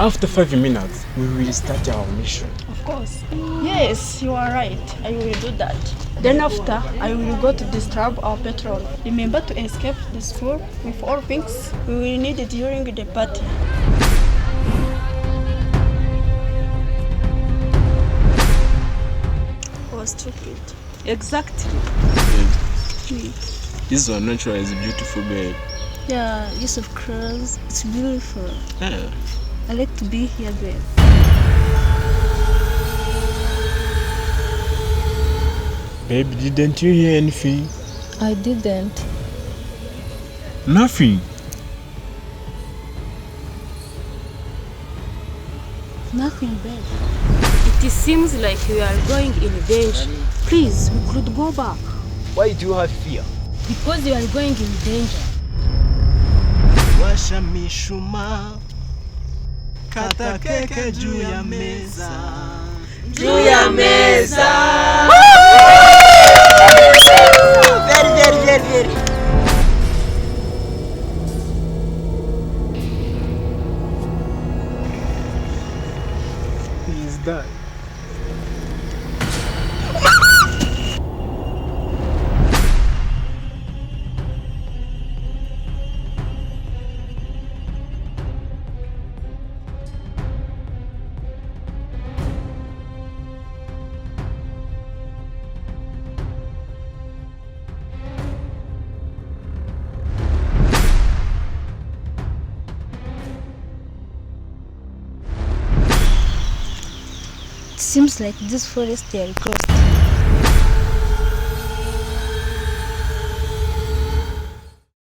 After 5 minutes, we will start our mission. Of course. Yes, you are right. I will do that. Then after, I will go to disturb our petrol. Remember to escape the school with all things we will need during the party. Oh, stupid. Exactly. This one naturally is beautiful, babe. Yeah, use of clothes. It's beautiful. Yeah. I like to be here, babe. Babe, didn't you hear anything? I didn't. Nothing. Nothing, babe. It seems like we are going in danger. Please, we could go back. Why do you have fear? Because we are going in danger. Washa mishuma, kata keke juu ya meza. Juu ya meza. Very. He is dead. It seems like this forest they are crossed.